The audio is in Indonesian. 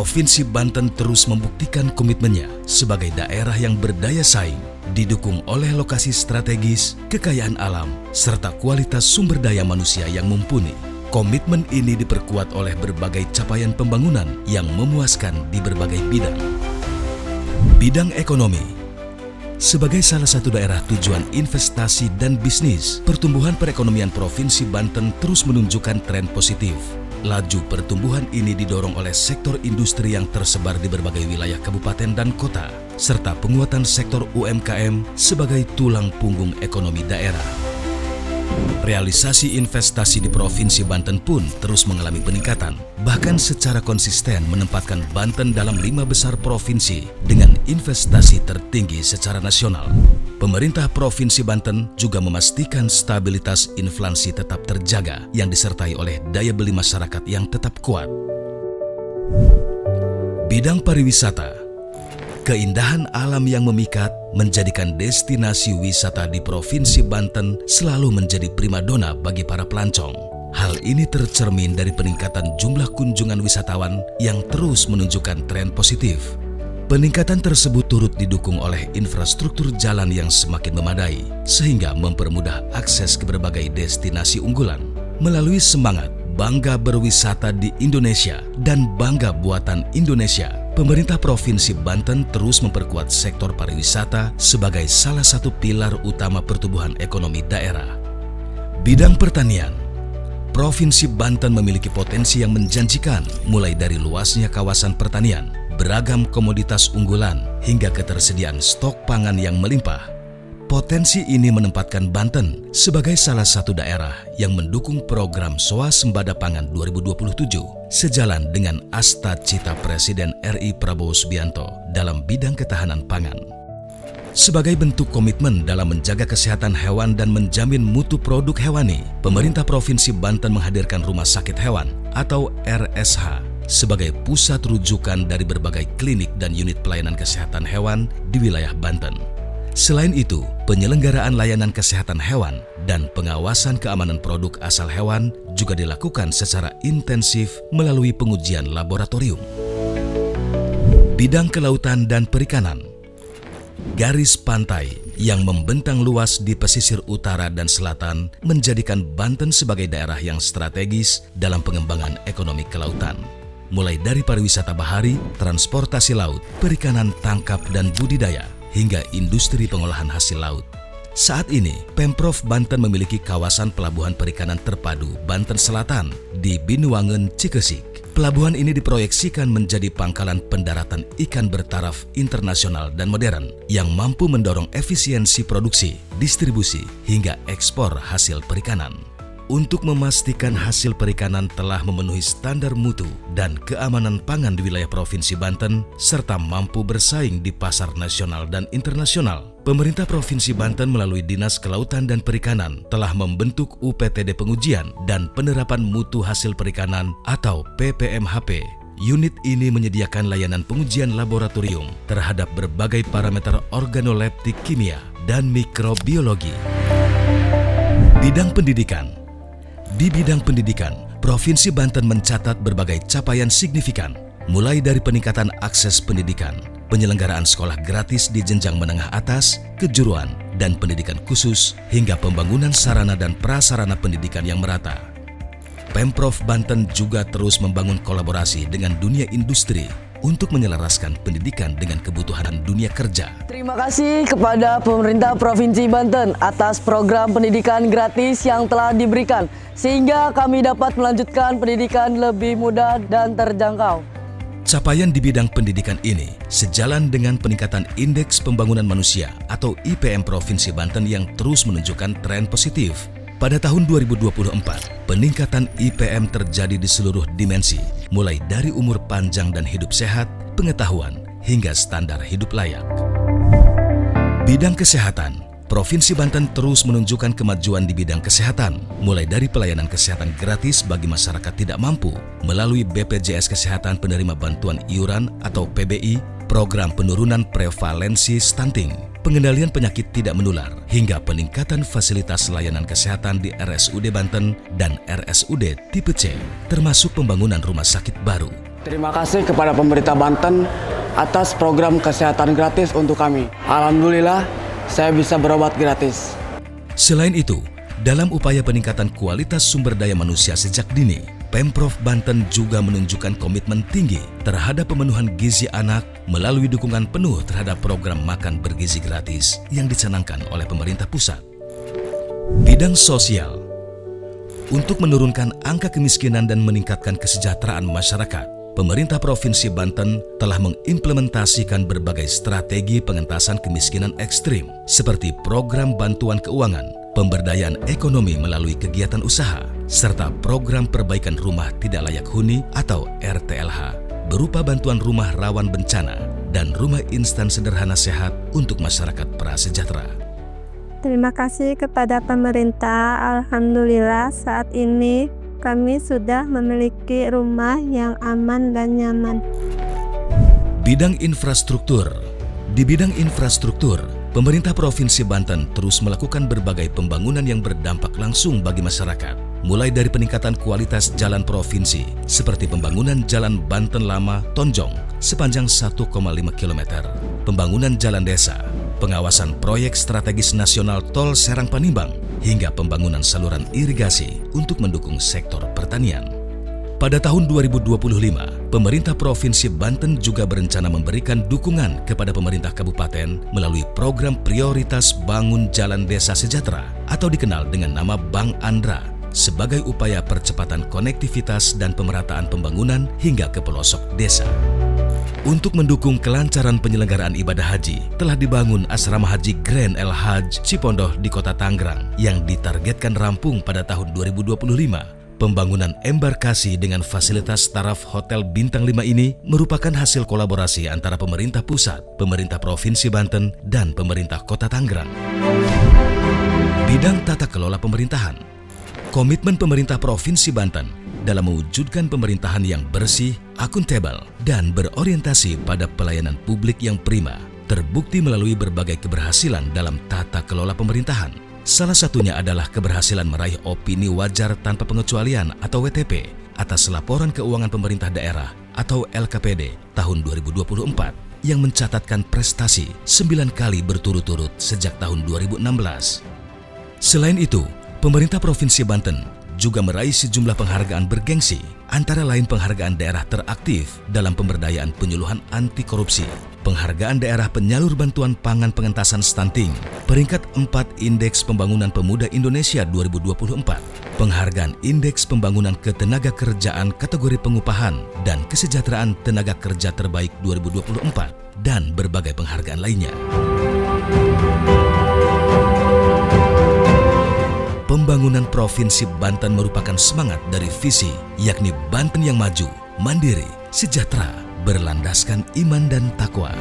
Provinsi Banten terus membuktikan komitmennya sebagai daerah yang berdaya saing, didukung oleh lokasi strategis, kekayaan alam, serta kualitas sumber daya manusia yang mumpuni. Komitmen ini diperkuat oleh berbagai capaian pembangunan yang memuaskan di berbagai bidang. Bidang ekonomi. Sebagai salah satu daerah tujuan investasi dan bisnis, pertumbuhan perekonomian Provinsi Banten terus menunjukkan tren positif. Laju pertumbuhan ini didorong oleh sektor industri yang tersebar di berbagai wilayah kabupaten dan kota, serta penguatan sektor UMKM sebagai tulang punggung ekonomi daerah. Realisasi investasi di Provinsi Banten pun terus mengalami peningkatan, bahkan secara konsisten menempatkan Banten dalam 5 besar provinsi dengan investasi tertinggi secara nasional. Pemerintah Provinsi Banten juga memastikan stabilitas inflasi tetap terjaga yang disertai oleh daya beli masyarakat yang tetap kuat. Bidang pariwisata. Keindahan alam yang memikat menjadikan destinasi wisata di Provinsi Banten selalu menjadi primadona bagi para pelancong. Hal ini tercermin dari peningkatan jumlah kunjungan wisatawan yang terus menunjukkan tren positif. Peningkatan tersebut turut didukung oleh infrastruktur jalan yang semakin memadai, sehingga mempermudah akses ke berbagai destinasi unggulan. Melalui semangat bangga berwisata di Indonesia dan bangga buatan Indonesia, pemerintah Provinsi Banten terus memperkuat sektor pariwisata sebagai salah satu pilar utama pertumbuhan ekonomi daerah. Bidang pertanian. Provinsi Banten memiliki potensi yang menjanjikan, mulai dari luasnya kawasan pertanian, beragam komoditas unggulan, hingga ketersediaan stok pangan yang melimpah. Potensi ini menempatkan Banten sebagai salah satu daerah yang mendukung program Swasembada Pangan 2027 sejalan dengan asta-cita Presiden RI Prabowo Subianto dalam bidang ketahanan pangan. Sebagai bentuk komitmen dalam menjaga kesehatan hewan dan menjamin mutu produk hewani, pemerintah Provinsi Banten menghadirkan Rumah Sakit Hewan atau RSH sebagai pusat rujukan dari berbagai klinik dan unit pelayanan kesehatan hewan di wilayah Banten. Selain itu, penyelenggaraan layanan kesehatan hewan dan pengawasan keamanan produk asal hewan juga dilakukan secara intensif melalui pengujian laboratorium. Bidang kelautan dan perikanan. Garis pantai yang membentang luas di pesisir utara dan selatan menjadikan Banten sebagai daerah yang strategis dalam pengembangan ekonomi kelautan. Mulai dari pariwisata bahari, transportasi laut, perikanan tangkap dan budidaya, hingga industri pengolahan hasil laut. Saat ini, Pemprov Banten memiliki kawasan pelabuhan perikanan terpadu Banten Selatan di Binuangen, Cikesik. Pelabuhan ini diproyeksikan menjadi pangkalan pendaratan ikan bertaraf internasional dan modern yang mampu mendorong efisiensi produksi, distribusi, hingga ekspor hasil perikanan. Untuk memastikan hasil perikanan telah memenuhi standar mutu dan keamanan pangan di wilayah Provinsi Banten, serta mampu bersaing di pasar nasional dan internasional, pemerintah Provinsi Banten melalui Dinas Kelautan dan Perikanan telah membentuk UPTD Pengujian dan Penerapan Mutu Hasil Perikanan atau PPMHP. Unit ini menyediakan layanan pengujian laboratorium terhadap berbagai parameter organoleptik kimia dan mikrobiologi. Bidang pendidikan. Di bidang pendidikan, Provinsi Banten mencatat berbagai capaian signifikan, mulai dari peningkatan akses pendidikan, penyelenggaraan sekolah gratis di jenjang menengah atas, kejuruan, dan pendidikan khusus, hingga pembangunan sarana dan prasarana pendidikan yang merata. Pemprov Banten juga terus membangun kolaborasi dengan dunia industri untuk menyelaraskan pendidikan dengan kebutuhan dunia kerja. Terima kasih kepada pemerintah Provinsi Banten atas program pendidikan gratis yang telah diberikan, sehingga kami dapat melanjutkan pendidikan lebih mudah dan terjangkau. Capaian di bidang pendidikan ini sejalan dengan peningkatan Indeks Pembangunan Manusia atau IPM Provinsi Banten yang terus menunjukkan tren positif. Pada tahun 2024, peningkatan IPM terjadi di seluruh dimensi, mulai dari umur panjang dan hidup sehat, pengetahuan, hingga standar hidup layak. Bidang kesehatan. Provinsi Banten terus menunjukkan kemajuan di bidang kesehatan, mulai dari pelayanan kesehatan gratis bagi masyarakat tidak mampu melalui BPJS Kesehatan Penerima Bantuan Iuran atau PBI, program penurunan prevalensi stunting, pengendalian penyakit tidak menular, hingga peningkatan fasilitas layanan kesehatan di RSUD Banten dan RSUD tipe C, termasuk pembangunan rumah sakit baru. Terima kasih kepada pemerintah Banten atas program kesehatan gratis untuk kami. Alhamdulillah, saya bisa berobat gratis. Selain itu, dalam upaya peningkatan kualitas sumber daya manusia sejak dini, Pemprov Banten juga menunjukkan komitmen tinggi terhadap pemenuhan gizi anak melalui dukungan penuh terhadap program makan bergizi gratis yang dicanangkan oleh pemerintah pusat. Bidang sosial. Untuk menurunkan angka kemiskinan dan meningkatkan kesejahteraan masyarakat, pemerintah Provinsi Banten telah mengimplementasikan berbagai strategi pengentasan kemiskinan ekstrim seperti program bantuan keuangan, pemberdayaan ekonomi melalui kegiatan usaha, serta program perbaikan rumah tidak layak huni atau RTLH berupa bantuan rumah rawan bencana dan rumah instan sederhana sehat untuk masyarakat prasejahtera. Terima kasih kepada pemerintah. Alhamdulillah saat ini kami sudah memiliki rumah yang aman dan nyaman. Bidang infrastruktur. Di bidang infrastruktur, pemerintah Provinsi Banten terus melakukan berbagai pembangunan yang berdampak langsung bagi masyarakat. Mulai dari peningkatan kualitas jalan provinsi, seperti pembangunan Jalan Banten Lama Tonjong sepanjang 1,5 km, pembangunan jalan desa, pengawasan proyek strategis nasional Tol Serang Panimbang, hingga pembangunan saluran irigasi untuk mendukung sektor pertanian. Pada tahun 2025, pemerintah Provinsi Banten juga berencana memberikan dukungan kepada pemerintah kabupaten melalui program prioritas Bangun Jalan Desa Sejahtera atau dikenal dengan nama Bank Andra sebagai upaya percepatan konektivitas dan pemerataan pembangunan hingga ke pelosok desa. Untuk mendukung kelancaran penyelenggaraan ibadah haji, telah dibangun asrama haji Grand El Hajj Cipondoh di Kota Tangerang yang ditargetkan rampung pada tahun 2025. Pembangunan embarkasi dengan fasilitas taraf Hotel Bintang 5 ini merupakan hasil kolaborasi antara pemerintah pusat, pemerintah Provinsi Banten, dan pemerintah Kota Tangerang. Bidang tata kelola pemerintahan. Komitmen pemerintah Provinsi Banten dalam mewujudkan pemerintahan yang bersih, akuntabel, dan berorientasi pada pelayanan publik yang prima terbukti melalui berbagai keberhasilan dalam tata kelola pemerintahan. Salah satunya adalah keberhasilan meraih opini wajar tanpa pengecualian atau WTP atas laporan keuangan pemerintah daerah atau LKPD tahun 2024 yang mencatatkan prestasi 9 kali berturut-turut sejak tahun 2016. Selain itu, pemerintah Provinsi Banten juga meraih sejumlah penghargaan bergengsi, antara lain penghargaan daerah teraktif dalam pemberdayaan penyuluhan anti korupsi, penghargaan daerah penyalur bantuan pangan pengentasan stunting, peringkat 4 Indeks Pembangunan Pemuda Indonesia 2024, penghargaan Indeks Pembangunan Ketenaga Kerjaan kategori pengupahan dan kesejahteraan tenaga kerja terbaik 2024, dan berbagai penghargaan lainnya. Pembangunan Provinsi Banten merupakan semangat dari visi, yakni Banten yang maju, mandiri, sejahtera, berlandaskan iman dan takwa.